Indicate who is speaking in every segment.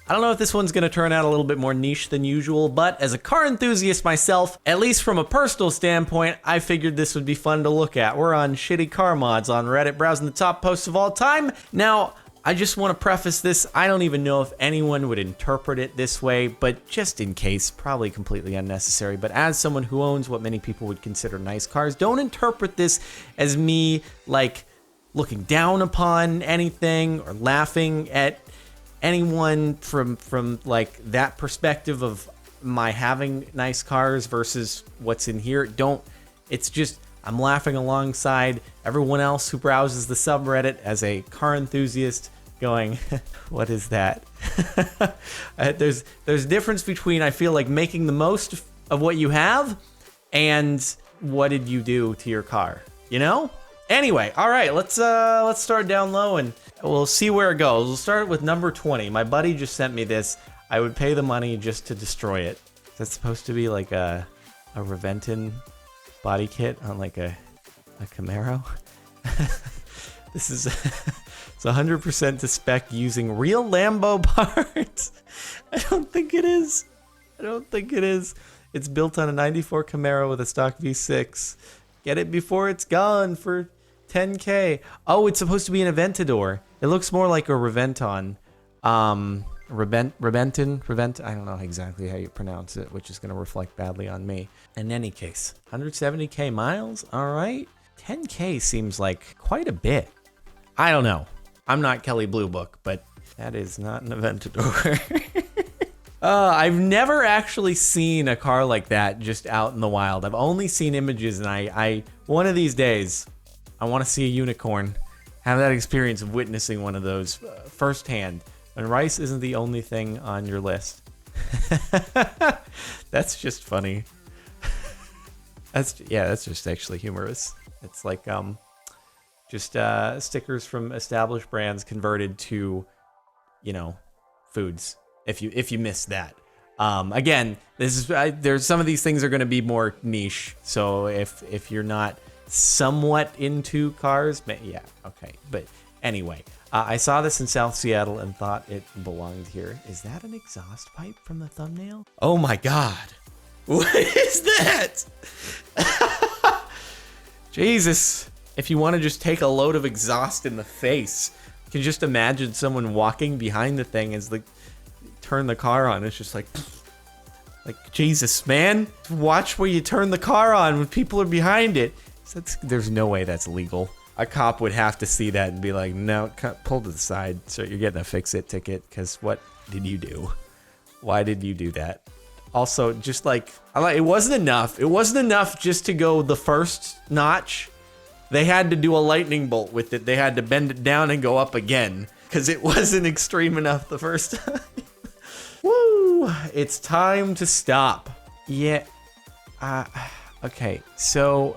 Speaker 1: I don't know if this one's going to turn out a little bit more niche than usual, but as a car enthusiast myself, at least from a personal standpoint, I figured this would be fun to look at. We're on Shitty Car Mods on Reddit, browsing the top posts of all time. Now, I just want to preface this. I don't even know if anyone would interpret it this way, but just in case, probably completely unnecessary. But as someone who owns what many people would consider nice cars, don't interpret this as me, like, looking down upon anything or laughing at anyone from like that perspective of my having nice cars versus what's in here. It's just, I'm laughing alongside everyone else who browses the subreddit as a car enthusiast going, what is that? There's a difference between, I feel like, making the most of what you have and what did you do to your car, you know? Anyway, all right, let's start down low and we'll see where it goes. We'll start with number 20. My buddy just sent me this. I would pay the money just to destroy it. Is that supposed to be like a Reventon body kit on like a Camaro? This is it's 100% to spec using real Lambo parts. I don't think it is. It's built on a 94 Camaro with a stock V6. Get it before it's gone for $10K. Oh, it's supposed to be an Aventador. It looks more like a Reventon. Reventon. I don't know exactly how you pronounce it, which is going to reflect badly on me. In any case, 170K miles. All right. 10K seems like quite a bit. I don't know. I'm not Kelly Blue Book, but that is not an Aventador. I've never actually seen a car like that just out in the wild. I've only seen images, and I one of these days, I want to see a unicorn, have that experience of witnessing one of those firsthand. And rice isn't the only thing on your list. That's just funny. That's just actually humorous. It's like just stickers from established brands converted to, foods. If you missed that. Again, there's some of these things are going to be more niche. So if you're not somewhat into cars, yeah, okay. But anyway, I saw this in South Seattle and thought it belonged here. Is that an exhaust pipe from the thumbnail? Oh my God. What is that? Jesus. If you want to just take a load of exhaust in the face, you can just imagine someone walking behind the thing as turn the car on. It's just like Jesus, man, watch where you turn the car on when people are behind it. There's no way that's legal. A cop would have to see that and be like, no, pull to the side. So you're getting a fix-it ticket because what did you do? Why did you do that? Also, just it wasn't enough. It wasn't enough just to go the first notch. They had to do a lightning bolt with it. They had to bend it down and go up again because it wasn't extreme enough the first time. Woo! It's time to stop. Yeah. Okay. So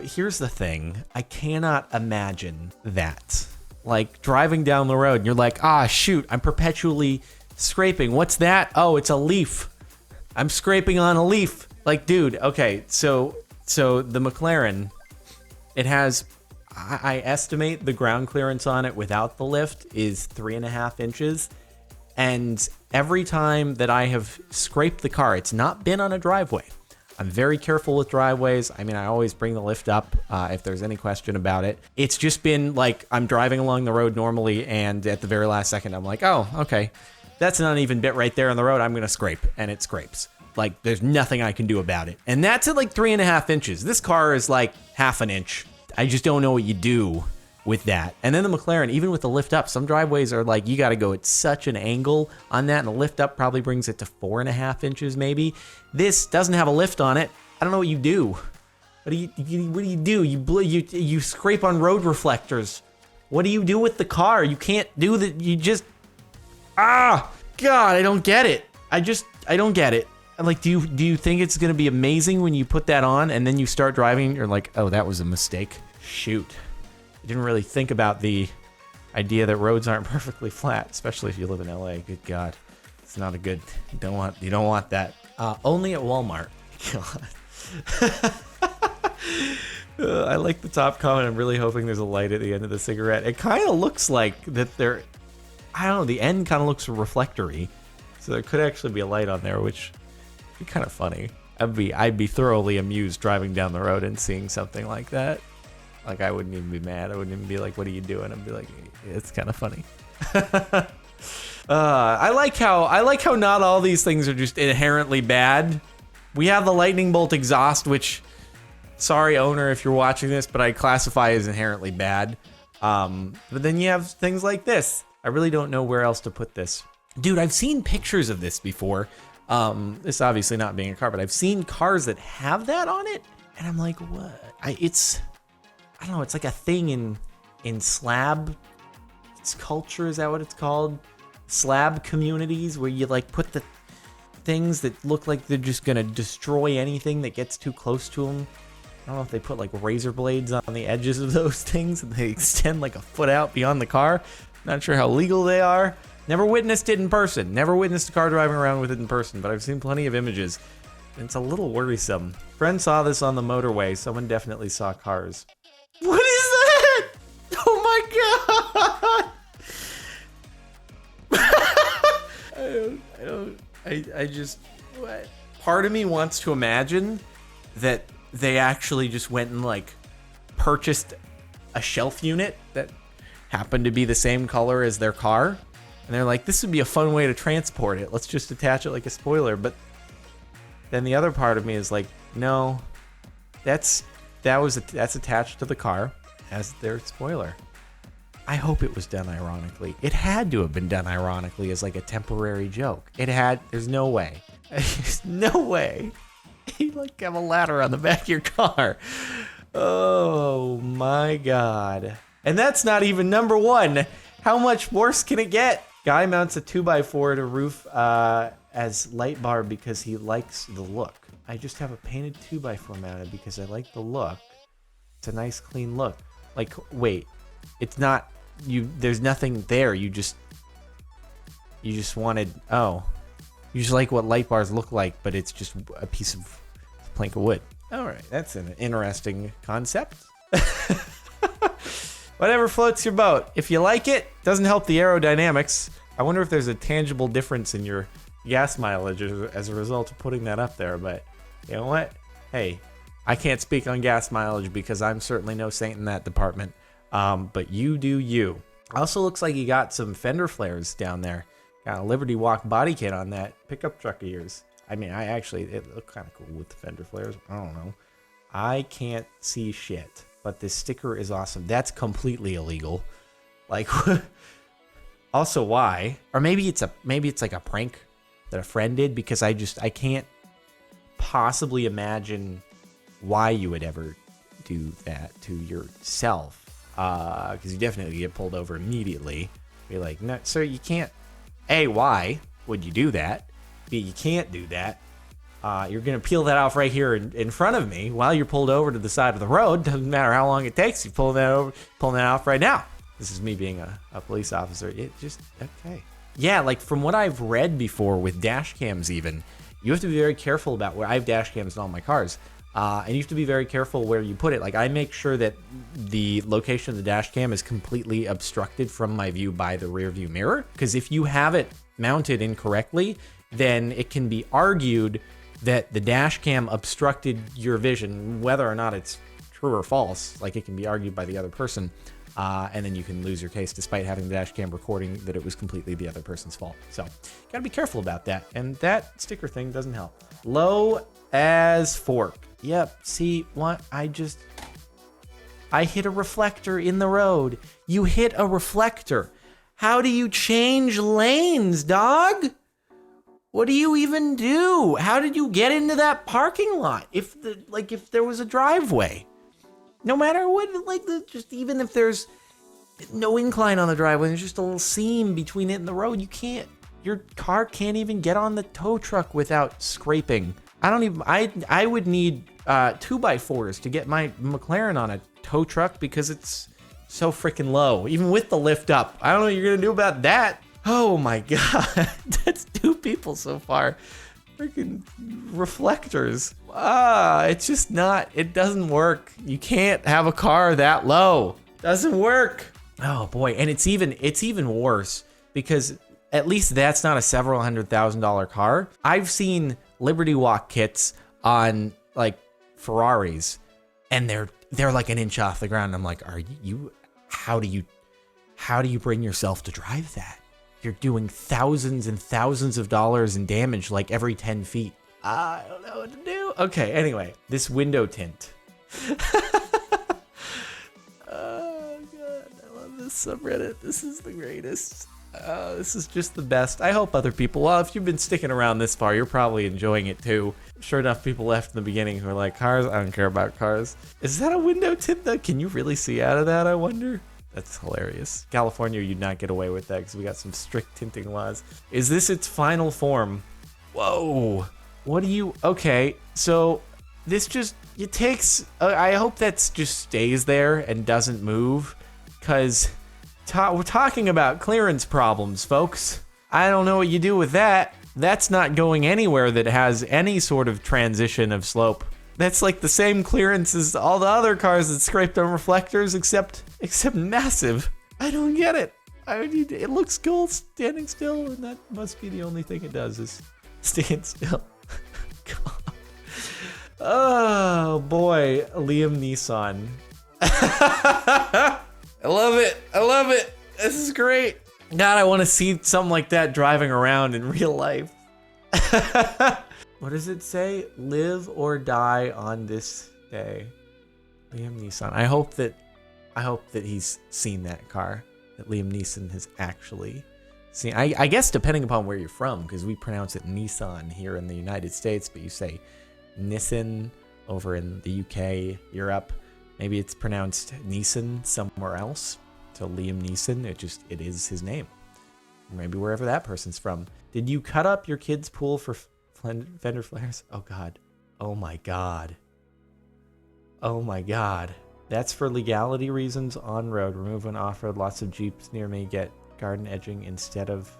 Speaker 1: here's the thing. I cannot imagine that. Like driving down the road and you're like, shoot, I'm perpetually scraping. What's that? Oh, it's a leaf. I'm scraping on a leaf. Like, dude, okay. So the McLaren, it has, I estimate the ground clearance on it without the lift is 3.5 inches. And every time that I have scraped the car, it's not been on a driveway. I'm very careful with driveways. I mean, I always bring the lift up if there's any question about it. It's just been like I'm driving along the road normally, and at the very last second, I'm like, oh, okay. That's an uneven bit right there on the road. I'm going to scrape, and it scrapes. Like, there's nothing I can do about it. And that's at like 3.5 inches. This car is like 1/2 inch. I just don't know what you do with that. And then the McLaren, even with the lift up, some driveways are like, you got to go at such an angle on that, and the lift up probably brings it to 4.5 inches maybe. This doesn't have a lift on it. I don't know what you do. What do you do? You scrape on road reflectors. What do you do with the car? You can't do that. You just, God, I don't get it. I don't get it. Like, do you think it's going to be amazing when you put that on and then you start driving? You're like, oh, that was a mistake. Shoot. I didn't really think about the idea that roads aren't perfectly flat, especially if you live in LA. Good God. It's not a good, you don't want that. Only at Walmart. God. I like the top comment. I'm really hoping there's a light at the end of the cigarette. It kind of looks like that I don't know, the end kind of looks reflectory. So there could actually be a light on there, which would be kind of funny. I'd be thoroughly amused driving down the road and seeing something like that. Like, I wouldn't even be mad. I wouldn't even be like, what are you doing? I'd be like, it's kind of funny. I like how not all these things are just inherently bad. We have the lightning bolt exhaust, which, sorry owner if you're watching this, but I classify as inherently bad. But then you have things like this. I really don't know where else to put this. Dude, I've seen pictures of this before. This obviously not being a car, but I've seen cars that have that on it, and I'm like, what? I don't know, it's like a thing in slab culture, is that what it's called? Slab communities, where you like put the things that look like they're just gonna destroy anything that gets too close to them. I don't know if they put like razor blades on the edges of those things and they extend like a foot out beyond the car. Not sure how legal they are. Never witnessed it in person. Never witnessed a car driving around with it in person, but I've seen plenty of images. And it's a little worrisome. Friend saw this on the motorway. Someone definitely saw cars. What is that? Oh my god! I just, what? Part of me wants to imagine that they actually just went and like purchased a shelf unit that happened to be the same color as their car. And they're like, this would be a fun way to transport it. Let's just attach it like a spoiler. But then the other part of me is like, no, that's attached to the car as their spoiler. I hope it was done ironically. It had to have been done ironically as like a temporary joke. There's no way. There's no way. You like have a ladder on the back of your car. Oh my God. And that's not even number one. How much worse can it get? Guy mounts a 2x4 to roof as light bar because he likes the look. I just have a painted 2x4 mounted because I like the look. It's a nice clean look. Like, wait, it's not you. There's nothing there. You just wanted. Oh, you just like what light bars look like, but it's just a piece of plank of wood. All right, that's an interesting concept. Whatever floats your boat. If you like it, doesn't help the aerodynamics. I wonder if there's a tangible difference in your gas mileage as a result of putting that up there. But you know what? Hey, I can't speak on gas mileage because I'm certainly no saint in that department. But you do you. Also looks like you got some fender flares down there. Got a Liberty Walk body kit on that pickup truck of yours. I mean, it looked kind of cool with the fender flares. I don't know. I can't see shit. But this sticker is awesome. That's completely illegal. Like, also why? Or maybe it's like a prank that a friend did, because I can't possibly imagine why you would ever do that to yourself. Because you definitely get pulled over immediately. Be like, no, sir, you can't. A, why would you do that? B, you can't do that. You're going to peel that off right here in front of me while you're pulled over to the side of the road. Doesn't matter how long it takes. You pulling that off right now. This is me being a police officer. It just, okay. Yeah, like from what I've read before with dash cams even, you have to be very careful about where I have dash cams in all my cars. And you have to be very careful where you put it. Like I make sure that the location of the dash cam is completely obstructed from my view by the rear view mirror. Because if you have it mounted incorrectly, then it can be argued that the dash cam obstructed your vision, whether or not it's true or false. Like it can be argued by the other person, and then you can lose your case despite having the dash cam recording that it was completely the other person's fault. So gotta be careful about that. And that sticker thing doesn't help. Low as fork. Yep, see what I hit a reflector in the road. You hit a reflector. How do you change lanes, dog? What do you even do? How did you get into that parking lot? If there was a driveway, no matter what, just even if there's no incline on the driveway, there's just a little seam between it and the road. Your car can't even get on the tow truck without scraping. I would need 2x4s to get my McLaren on a tow truck because it's so freaking low, even with the lift up. I don't know what you're gonna do about that. Oh my God, that's 2 people so far. Freaking reflectors. It's just it doesn't work. You can't have a car that low. Doesn't work. Oh boy, and it's even worse because at least that's not a several $100,000 car. I've seen Liberty Walk kits on like Ferraris, and they're like an inch off the ground. I'm like, how do you bring yourself to drive that? You're doing thousands and thousands of dollars in damage like every 10 feet. I don't know what to do. Okay, anyway, this window tint. Oh god, I love this subreddit. This is the greatest. This is just the best. I hope other people, well, if you've been sticking around this far, you're probably enjoying it too. Sure enough, people left in the beginning who are like, cars? I don't care about cars. Is that a window tint though? Can you really see out of that, I wonder? That's hilarious. California, you'd not get away with that because we got some strict tinting laws. Is this its final form? Whoa. What do you... Okay, so this just... It takes... I hope that just stays there and doesn't move, because we're talking about clearance problems, folks. I don't know what you do with that. That's not going anywhere that has any sort of transition of slope. That's like the same clearance as all the other cars that scraped on reflectors, except massive. I don't get it. It looks cool standing still, and that must be the only thing it does is stand still. God. Oh boy, Liam Neeson. I love it. I love it. This is great. God, I want to see something like that driving around in real life. What does it say? Live or die on this day. Liam Neeson. I hope that he's seen that car. That Liam Neeson has actually seen. I guess depending upon where you're from, because we pronounce it Nissan here in the United States, but you say Nissan over in the UK, Europe. Maybe it's pronounced Neeson somewhere else. So Liam Neeson, it is his name. Maybe wherever that person's from. Did you cut up your kid's pool for fender flares? Oh god. Oh my god. Oh my god. That's for legality reasons. On road, remove and off road. Lots of Jeeps near me get garden edging instead of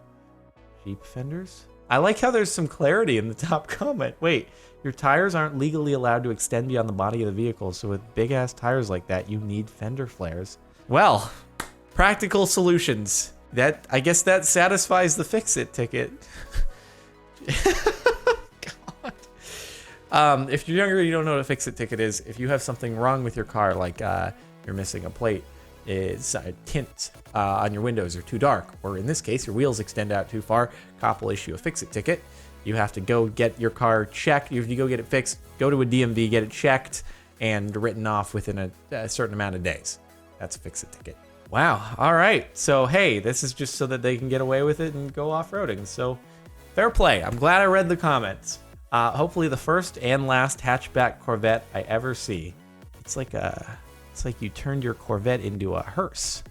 Speaker 1: Jeep fenders. I like how there's some clarity in the top comment. Wait, your tires aren't legally allowed to extend beyond the body of the vehicle, so with big ass tires like that, you need fender flares. Well, practical solutions. I guess that satisfies the fix-it ticket. God. If you're younger, you don't know what a fix-it ticket is. If you have something wrong with your car, like you're missing a plate, it's tint on your windows are too dark, or in this case, your wheels extend out too far, cop will issue a fix-it ticket. You have to go get your car checked. You have to go get it fixed, go to a DMV, get it checked, and written off within a certain amount of days. That's a fix-it ticket. Wow. All right. So, hey, this is just so that they can get away with it and go off-roading. So, fair play. I'm glad I read the comments. Hopefully the first and last hatchback Corvette I ever see. It's like you turned your Corvette into a hearse.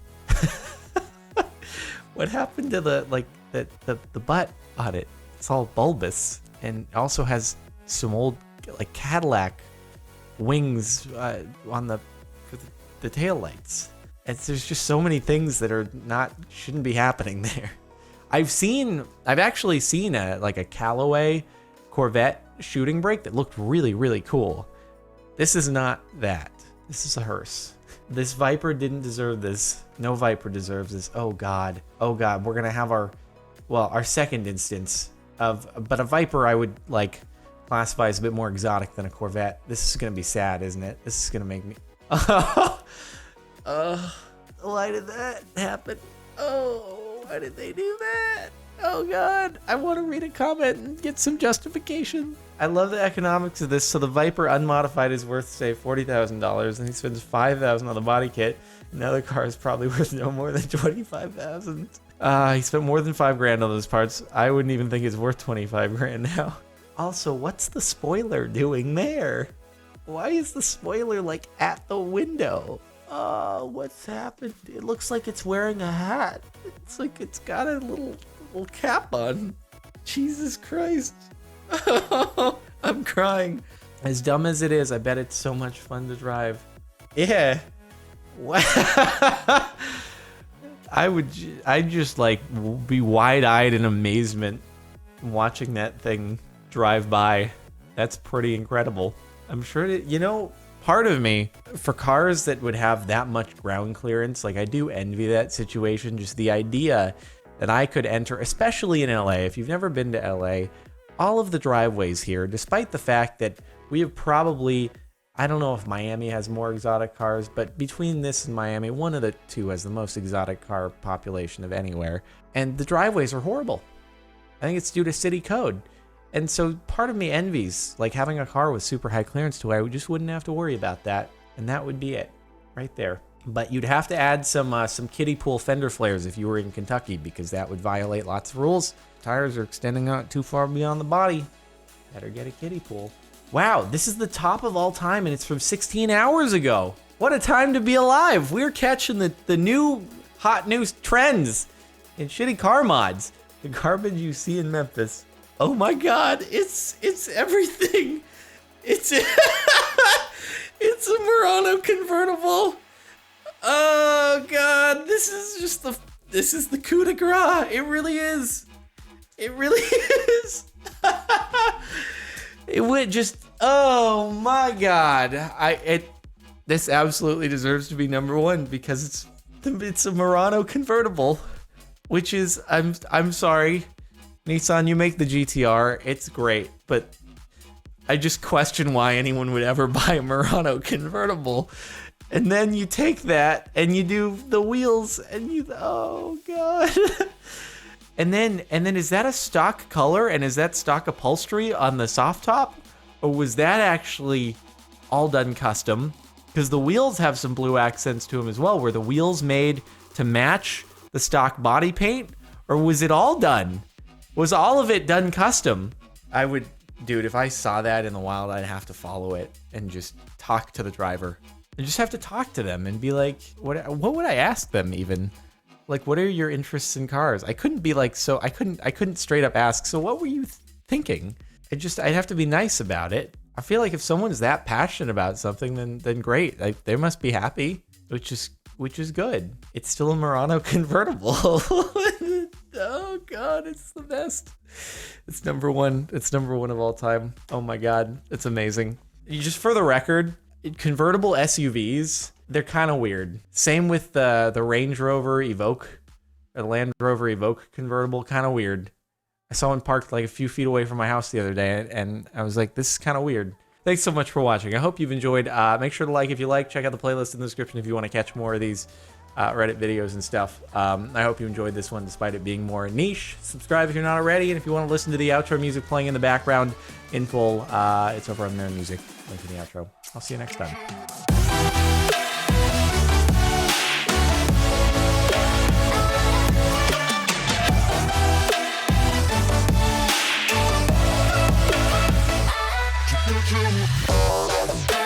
Speaker 1: What happened to the butt on it? It's all bulbous and also has some old like Cadillac wings on the tail lights. There's just so many things that shouldn't be happening there. I've actually seen a Callaway Corvette shooting brake that looked really, really cool. This is not that. This is a hearse. This Viper didn't deserve this. No Viper deserves this. Oh god. Oh god. We're gonna have our second instance but a Viper I would classify as a bit more exotic than a Corvette. This is gonna be sad, isn't it? This is gonna make me. Why did that happen? Oh, why did they do that? Oh god, I want to read a comment and get some justification. I love the economics of this. So the Viper unmodified is worth, say, $40,000, and he spends $5,000 on the body kit. Another car is probably worth no more than $25,000. He spent more than $5,000 on those parts. I wouldn't even think it's worth $25,000 now. Also, what's the spoiler doing there? Why is the spoiler at the window? Oh, what's happened? It looks like it's wearing a hat. It's like it's got a little cap on. Jesus Christ. I'm crying. As dumb as it is, I bet it's so much fun to drive. Yeah. I'd just be wide-eyed in amazement watching that thing drive by. That's pretty incredible. I'm sure part of me, for cars that would have that much ground clearance, I do envy that situation. Just the idea that I could enter, especially in LA. If you've never been to LA, all of the driveways here, despite the fact that we have probably, I don't know if Miami has more exotic cars, but between this and Miami, one of the two has the most exotic car population of anywhere. And the driveways are horrible. I think it's due to city code. And so part of me envies like having a car with super high clearance to where I just wouldn't have to worry about that. And that would be it right there. But you'd have to add some kiddie pool fender flares if you were in Kentucky, because that would violate lots of rules. Tires are extending out too far beyond the body. Better get a kiddie pool. Wow, this is the top of all time, and it's from 16 hours ago. What a time to be alive. We're catching the new hot news trends in shitty car mods. The garbage you see in Memphis. Oh my God, it's everything. It's it's a Murano convertible. Oh God, this is the coup de grace. It really is. It really is. It would just, oh my God. This absolutely deserves to be number one because it's a Murano convertible, which is, I'm sorry, Nissan, you make the GTR, it's great, but I just question why anyone would ever buy a Murano convertible. And then you take that and you do the wheels and oh God. And then is that a stock color and is that stock upholstery on the soft top? Or was that actually all done custom? Because the wheels have some blue accents to them as well. Were the wheels made to match the stock body paint? Or was it all done? Was all of it done custom? Dude, if I saw that in the wild, I'd have to follow it and just talk to the driver. I just have to talk to them and be like, what would I ask them even? Like, what are your interests in cars? I couldn't be like, I couldn't straight up ask, so what were you thinking? I'd have to be nice about it. I feel like if someone's that passionate about something, then great. They must be happy, which is good. It's still a Murano convertible. Oh God, it's the best. It's number one. It's number one of all time. Oh my God, it's amazing. Just for the record, convertible SUVs, they're kind of weird. Same with the Range Rover Evoque, or Land Rover Evoque convertible, kind of weird. I saw one parked like a few feet away from my house the other day, and I was like, this is kind of weird. Thanks so much for watching. I hope you've enjoyed. Make sure to like if you like. Check out the playlist in the description if you want to catch more of these Reddit videos and stuff. I hope you enjoyed this one despite it being more niche. Subscribe if you're not already, and if you want to listen to the outro music playing in the background in full, it's over on Mirror Music. Link in the outro. I'll see you next time. Kill me.